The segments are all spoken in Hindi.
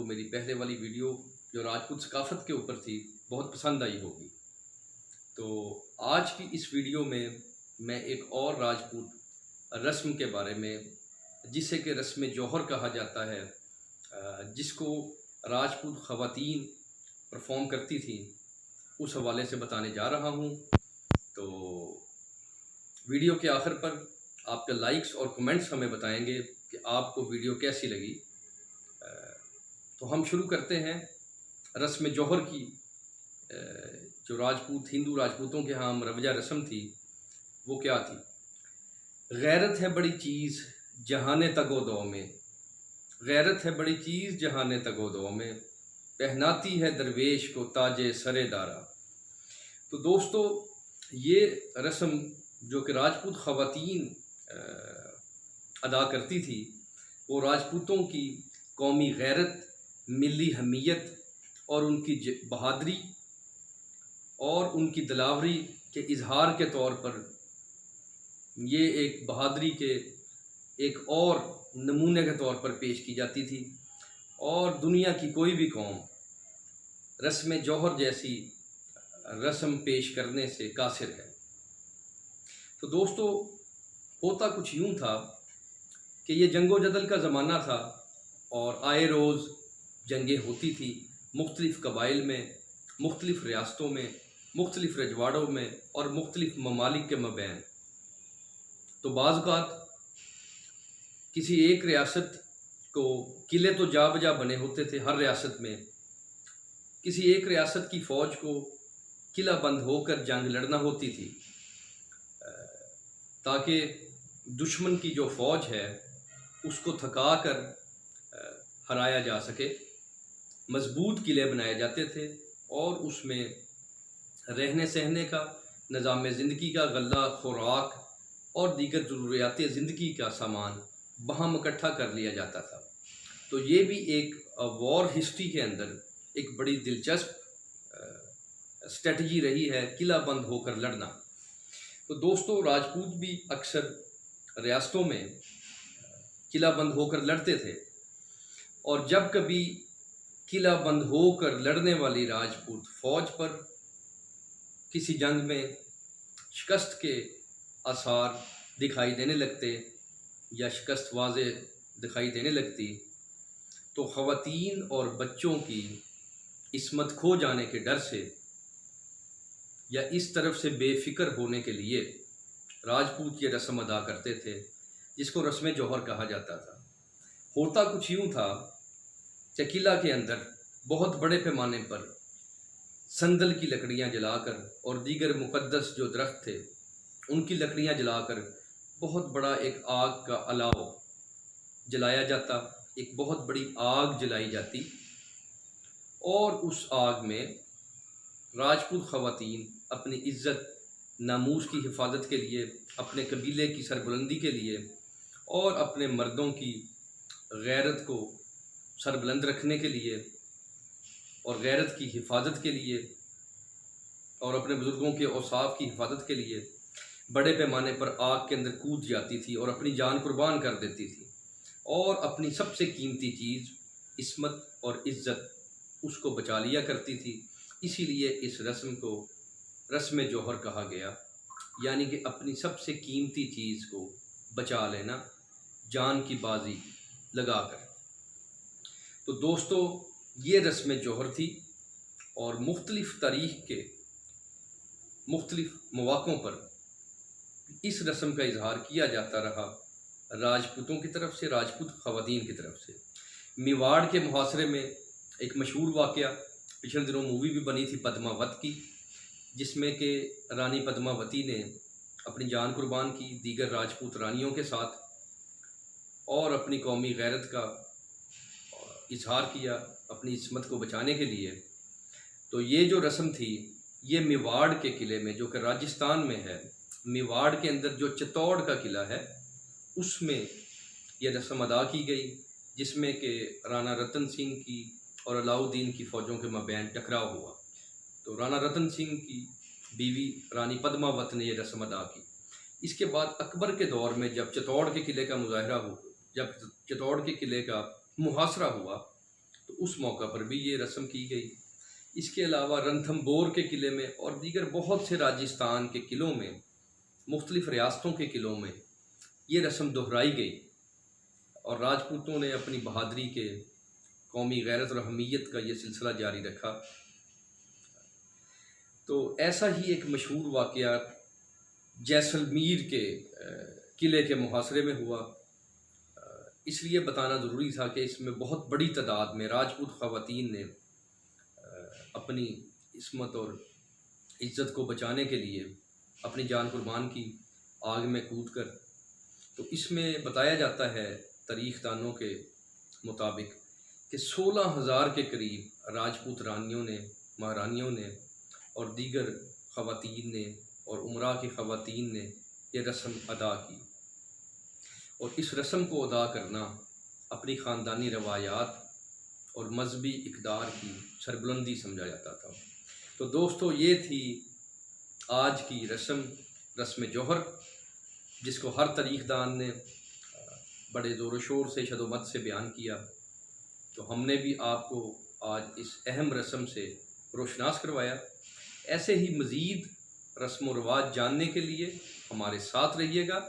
आपको मेरी पहले वाली वीडियो जो राजपूत सकाफ़त के ऊपर थी बहुत पसंद आई होगी। तो आज की इस वीडियो में मैं एक और राजपूत रस्म के बारे में, जिसे कि रस्म जौहर कहा जाता है, जिसको राजपूत ख़वातीन परफॉर्म करती थी, उस हवाले से बताने जा रहा हूँ। तो वीडियो के आखिर पर आपके लाइक्स और कमेंट्स हमें बताएंगे कि आपको वीडियो कैसी लगी। तो हम शुरू करते हैं रस्म जौहर की। जो हिंदू राजपूतों के यहाँ रवजा रस्म थी वो क्या थी। गैरत है बड़ी चीज़ जहाने तगोदो में, गैरत है बड़ी चीज़ जहाने तगोदो में, पहनाती है दरवेश को ताजे सरेदारा। तो दोस्तों, ये रस्म जो कि राजपूत ख़वातीन अदा करती थी, वो राजपूतों की कौमी गैरत, मिली हमीयत और उनकी बहादरी और उनकी दिलावरी के इजहार के तौर पर ये एक बहादरी के एक और नमूने के तौर पर पेश की जाती थी। और दुनिया की कोई भी कौम रस्म जौहर जैसी रस्म पेश करने से कासिर है। तो दोस्तों, होता कुछ यूँ था कि ये जंगो जदल का ज़माना था और आए रोज़ जंगें होती थी मुख्तलिफ़ कबाइल में, मुख्तलिफ़ रियासतों में, मुख्तलिफ़ रजवाड़ों में और मुख्तलिफ़ ममालिक के मबैन। तो बाज़ औक़ात किसी एक रियासत को किले तो जा बजा बने होते थे हर रियासत में। किसी एक रियासत की फ़ौज को किला बंद होकर जंग लड़ना होती थी ताकि दुश्मन की जो फ़ौज है उसको थका कर हराया जा सके। मजबूत किले बनाए जाते थे और उसमें रहने सहने का, निज़ाम ज़िंदगी का, गल्ला खुराक और दीगर ज़रूरियात ज़िंदगी का सामान बहम इकट्ठा कर लिया जाता था। तो ये भी एक वॉर हिस्ट्री के अंदर एक बड़ी दिलचस्प स्ट्रेटजी रही है, किला बंद होकर लड़ना। तो दोस्तों, राजपूत भी अक्सर रियासतों में किला बंद होकर लड़ते थे और जब कभी किला बंद होकर लड़ने वाली राजपूत फ़ौज पर किसी जंग में शिकस्त के आसार दिखाई देने लगते या शिकस्त वाज़े दिखाई देने लगती, तो ख़वातीन और बच्चों की इस्मत खो जाने के डर से या इस तरफ से बेफ़िक्र होने के लिए राजपूत ये रस्म अदा करते थे, जिसको रस्म जौहर कहा जाता था। होता कुछ यूँ था कि किला के अंदर बहुत बड़े पैमाने पर संदल की लकड़ियाँ जलाकर और दीगर मुक़द्दस जो दरख्त थे उनकी लकड़ियाँ जलाकर बहुत बड़ा एक आग का अलाव जलाया जाता, एक बहुत बड़ी आग जलाई जाती और उस आग में राजपूत ख़वातीन अपनी इज़्ज़त नामूस की हिफाजत के लिए, अपने कबीले की सरबुलंदी के लिए और अपने मर्दों की गैरत को सरबुलंद रखने के लिए और गैरत की हिफाजत के लिए और अपने बुज़ुर्गों के औसाफ की हिफाजत के लिए बड़े पैमाने पर आग के अंदर कूद जाती थी और अपनी जान कुर्बान कर देती थी और अपनी सबसे कीमती चीज़ इस्मत और इज़्ज़त उसको बचा लिया करती थी। इसीलिए इस रस्म को रस्म जौहर कहा गया, यानी कि अपनी सबसे कीमती चीज़ को बचा लेना, जान की बाजी लगाकर। तो दोस्तों, ये रस्म जौहर थी और मुख्तलिफ़ तारीख़ के मुख्तलिफ़ मौक़ों पर इस रस्म का इजहार किया जाता रहा राजपूतों की तरफ से, राजपूत ख़वातीन की तरफ से। मेवाड़ के मुहासरे में एक मशहूर वाक़या पिछले दिनों मूवी भी बनी थी पद्मावत की, जिसमें कि रानी पद्मावती ने अपनी जान कुर्बान की दीगर राजपूत रानियों के साथ और अपनी कौमी गैरत का इजहार किया अपनी इस्मत को बचाने के लिए। तो ये जो रस्म थी, ये मेवाड़ के किले में, जो कि राजस्थान में है, मेवाड़ के अंदर जो चित्तौड़ का किला है उसमें यह रस्म अदा की गई, जिसमें कि राणा रतन सिंह की और अलाउद्दीन की फ़ौजों के मबैन टकराव हुआ। तो राणा रतन सिंह की बीवी रानी पद्मावत ने यह रस्म अदा की। इसके बाद अकबर के दौर में जब चित्तौड़ के किले का मुजाहरा हुआ, जब चित्तौड़ के किले का मुहासरा हुआ, तो उस मौका पर भी ये रस्म की गई। इसके अलावा रणथंभौर के किले में और दीगर बहुत से राजस्थान के किलों में, मुख्तलिफ रियासतों के किलों में ये रस्म दोहराई गई और राजपूतों ने अपनी बहादुरी के, कौमी गैरत और अहमियत का ये सिलसिला जारी रखा। तो ऐसा ही एक मशहूर वाक़या जैसलमेर के किले के मुहासरे में हुआ। इसलिए बताना ज़रूरी था कि इसमें बहुत बड़ी तादाद में राजपूत ख़वातीन ने अपनी इस्मत और इज़्ज़त को बचाने के लिए अपनी जान कुर्बान की, आग में कूद कर। तो इसमें बताया जाता है तारीख़दानों के मुताबिक कि 16,000 के करीब राजपूत रानियों ने, महारानियों ने और दीगर ख़वातीन ने और उमरा की ख़वातीन ने ये रस्म अदा की। और इस रस्म को अदा करना अपनी ख़ानदानी रवायात और मजहबी इक़दार की सरबुलंदी समझा जाता था। तो दोस्तों, ये थी आज की रस्म जौहर, जिसको हर तारीख़दान ने बड़े ज़ोर शोर से, शदोमत से बयान किया। तो हमने भी आपको आज इस अहम रस्म से रोशनास करवाया। ऐसे ही मज़ीद रस्म व रिवाज जानने के लिए हमारे साथ रहिएगा।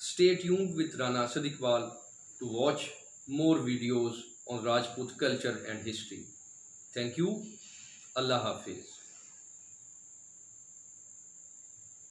Stay tuned with Rana Asad Iqbal to watch more videos on Rajput culture and history. Thank you. Allah Hafiz.